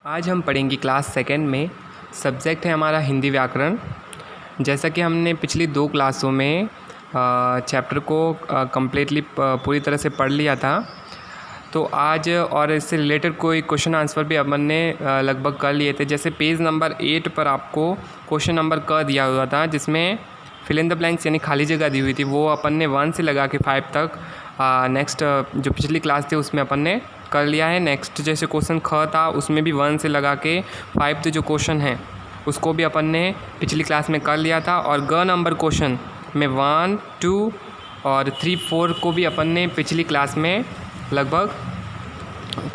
आज हम पढ़ेंगे क्लास सेकंड में। सब्जेक्ट है हमारा हिंदी व्याकरण। जैसा कि हमने पिछली 2 क्लासों में चैप्टर को कम्प्लीटली पूरी तरह से पढ़ लिया था, तो आज और इससे रिलेटेड कोई क्वेश्चन आंसर भी अपन ने लगभग कर लिए थे। जैसे पेज नंबर 8 पर आपको क्वेश्चन नंबर क दिया हुआ था, जिसमें फिल इन द ब्लैंक्स यानी खाली जगह दी हुई थी। वो अपन ने 1 से लगा के 5 तक नेक्स्ट जो पिछली क्लास थी उसमें अपन ने कर लिया है। नेक्स्ट जैसे क्वेश्चन ख था उसमें भी 1 से लगा के 5 तक जो क्वेश्चन है उसको भी अपन ने पिछली क्लास में कर लिया था। और ग नंबर क्वेश्चन में 1, 2 और 3, 4 को भी अपन ने पिछली क्लास में लगभग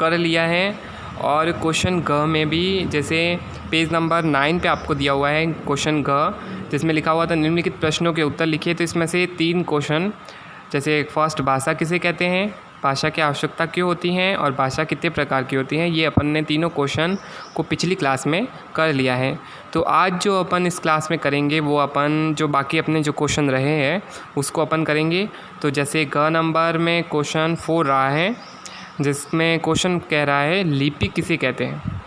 कर लिया है। और क्वेश्चन ग में भी जैसे पेज नंबर 9 पे आपको दिया हुआ है क्वेश्चन ग, जिसमें लिखा हुआ था निम्नलिखित प्रश्नों के उत्तर लिखिए। तो इसमें से 3 क्वेश्चन, जैसे फर्स्ट भाषा किसे कहते हैं, भाषा की आवश्यकता क्यों होती है और भाषा कितने प्रकार की होती हैं, ये अपन ने तीनों क्वेश्चन को पिछली क्लास में कर लिया है। तो आज जो अपन इस क्लास में करेंगे वो अपन जो बाकी अपने जो क्वेश्चन रहे हैं उसको अपन करेंगे। तो जैसे ग नंबर में क्वेश्चन 4 रहा है, जिसमें क्वेश्चन कह रहा है लिपि किसे कहते हैं।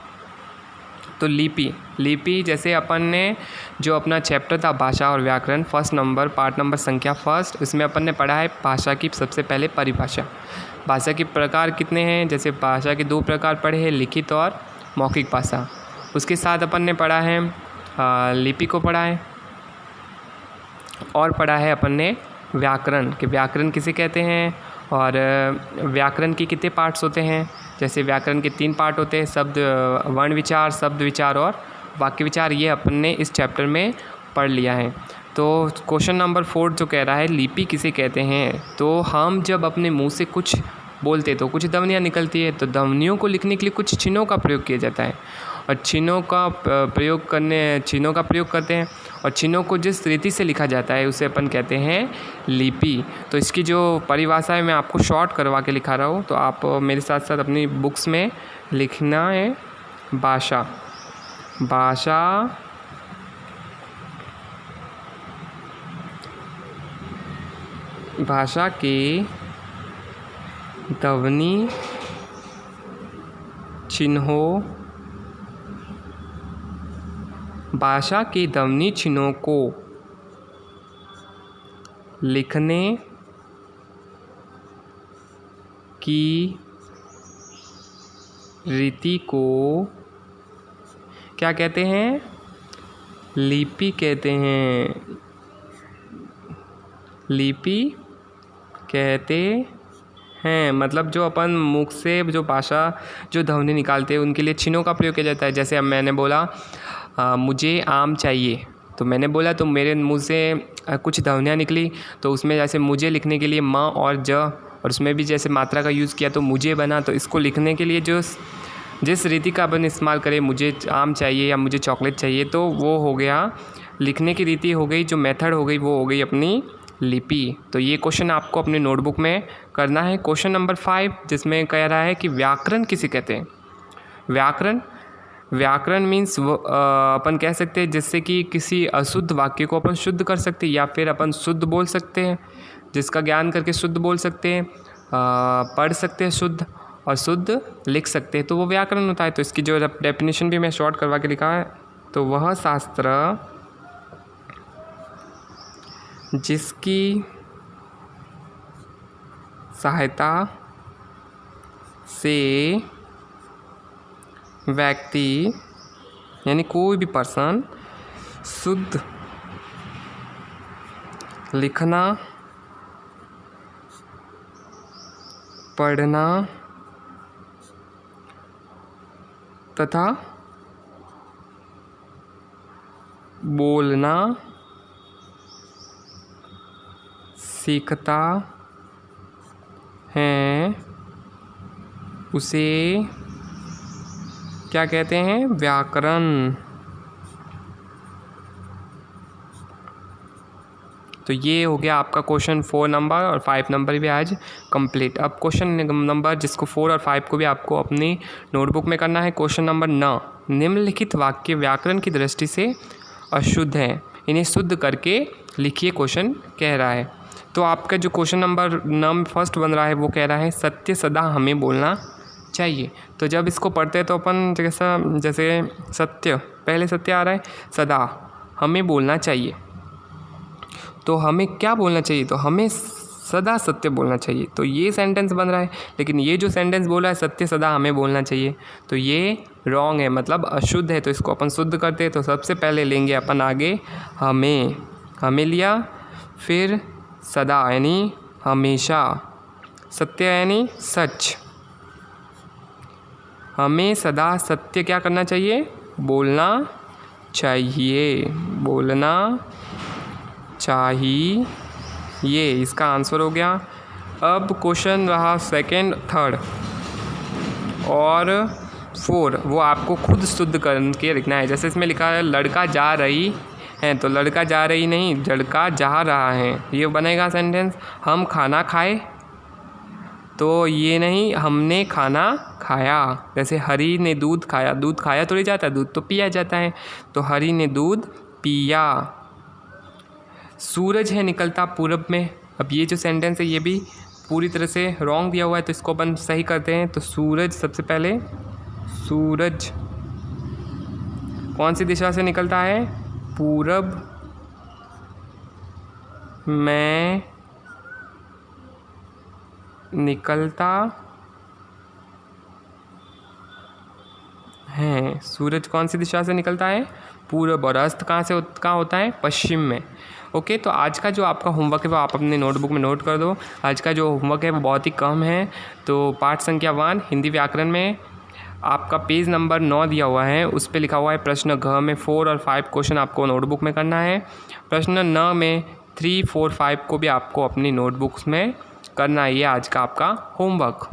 तो लिपि जैसे अपन ने जो अपना चैप्टर था भाषा और व्याकरण फर्स्ट नंबर पार्ट नंबर संख्या फर्स्ट, इसमें अपन ने पढ़ा है भाषा की सबसे पहले परिभाषा। भाषा के प्रकार कितने हैं, जैसे भाषा के 2 प्रकार पढ़े हैं, लिखित और मौखिक भाषा। उसके साथ अपन ने पढ़ा है लिपि को पढ़ा है, और पढ़ा है अपन ने व्याकरण कि व्याकरण किसे कहते हैं और व्याकरण के कितने पार्ट्स होते हैं। जैसे व्याकरण के 3 पार्ट होते हैं, शब्द वर्ण विचार, शब्द विचार और वाक्य विचार। ये अपन ने इस चैप्टर में पढ़ लिया है। तो क्वेश्चन नंबर 4 जो कह रहा है लिपि किसे कहते हैं, तो हम जब अपने मुंह से कुछ बोलते तो कुछ ध्वनियाँ निकलती है, तो ध्वनियों को लिखने के लिए कुछ चिन्हों का प्रयोग किया जाता है और चिन्हों का प्रयोग करते हैं। और चिन्हों को जिस रीति से लिखा जाता है उसे अपन कहते हैं लिपि। तो इसकी जो परिभाषा है मैं आपको शॉर्ट करवा के लिखा रहा हूँ, तो आप मेरे साथ साथ अपनी बुक्स में लिखना है। भाषा के ध्वनि चिन्हों, भाषा के ध्वनि चिन्हों को लिखने की रीति को क्या कहते हैं, लिपि कहते हैं। लिपि कहते हैं मतलब जो अपन मुख से जो भाषा जो ध्वनि निकालते हैं उनके लिए चिन्हों का प्रयोग किया जाता है। जैसे अब मैंने बोला मुझे आम चाहिए, तो मैंने बोला तो मेरे मुंह से कुछ ध्वनियाँ निकली, तो उसमें जैसे मुझे लिखने के लिए म और ज, और उसमें भी जैसे मात्रा का यूज़ किया तो मुझे बना। तो इसको लिखने के लिए जो जिस रीति का अपन इस्तेमाल करें, मुझे आम चाहिए या मुझे चॉकलेट चाहिए, तो वो हो गया लिखने की रीति हो गई, जो मेथड हो गई वो हो गई अपनी लिपि। तो ये क्वेश्चन आपको अपने नोटबुक में करना है। क्वेश्चन नंबर 5 जिसमें कह रहा है कि व्याकरण किसे कहते हैं। व्याकरण मीन्स अपन कह सकते हैं जिससे कि किसी अशुद्ध वाक्य को अपन शुद्ध कर सकते हैं, या फिर अपन शुद्ध बोल सकते हैं, जिसका ज्ञान करके शुद्ध बोल सकते हैं, पढ़ सकते हैं शुद्ध, और शुद्ध लिख सकते हैं, तो वो व्याकरण होता है। तो इसकी जो डेफिनेशन भी मैं शॉर्ट करवा के लिखा है, तो वह शास्त्र जिसकी सहायता से व्यक्ति यानी कोई भी पर्सन शुद्ध लिखना, पढ़ना तथा बोलना सीखता है, उसे क्या कहते हैं, व्याकरण। तो ये हो गया आपका क्वेश्चन 4 नंबर, और 5 नंबर भी आज कंप्लीट। अब क्वेश्चन नंबर जिसको 4 और 5 को भी आपको अपनी नोटबुक में करना है। क्वेश्चन नंबर 9, निम्नलिखित वाक्य व्याकरण की दृष्टि से अशुद्ध हैं, इन्हें शुद्ध करके लिखिए, क्वेश्चन कह रहा है। तो आपका जो क्वेश्चन नंबर फर्स्ट बन रहा है वो कह रहा है सत्य सदा हमें बोलना चाहिए। तो जब इसको पढ़ते हैं तो अपन जैसे सत्य, पहले सत्य आ रहा है, सदा हमें बोलना चाहिए। तो हमें क्या बोलना चाहिए? तो हमें सदा सत्य बोलना चाहिए। तो ये सेंटेंस बन रहा है, लेकिन ये जो सेंटेंस बोला है सत्य सदा हमें बोलना चाहिए, तो ये रॉन्ग है, मतलब अशुद्ध है। तो इसको अपन शुद्ध करते हैं। तो सबसे पहले लेंगे अपन आगे हमें लिया, फिर सदा यानी हमेशा, सत्य यानी सच। हमें सदा सत्य क्या करना चाहिए? बोलना चाहिए, बोलना चाहिए। इसका आंसर हो गया। अब क्वेश्चन रहा सेकंड, थर्ड और फोर, वो आपको खुद शुद्ध करके लिखना है। जैसे इसमें लिखा है लड़का जा रही है, तो लड़का जा रही नहीं, लड़का जा रहा है, ये बनेगा सेंटेंस। हम खाना खाए, तो ये नहीं हमने खाना खाया। जैसे हरी ने दूध खाया, दूध खाया थोड़ी जाता है, दूध तो पिया जाता है। तो हरी ने दूध पिया। सूरज है निकलता पूरब में। अब ये जो सेंटेंस है ये भी पूरी तरह से रॉन्ग दिया हुआ है, तो इसको अपन सही करते हैं। तो सूरज, सबसे पहले सूरज कौन सी दिशा से निकलता है? पूरब में निकलता है। सूरज कौन सी दिशा से निकलता है? पूरब। और अस्त कहाँ होता है? पश्चिम में। ओके, तो आज का जो आपका होमवर्क है वो आप अपने नोटबुक में नोट कर दो। आज का जो होमवर्क है वो बहुत ही कम है। तो पाठ संख्या 1 हिंदी व्याकरण में आपका पेज नंबर 9 दिया हुआ है, उस पर लिखा हुआ है प्रश्न घ में 4 और 5 क्वेश्चन आपको नोटबुक में करना है। प्रश्न न में 3, 4, 5 को भी आपको अपनी नोटबुक्स में करना है। ये आज का आपका होमवर्क।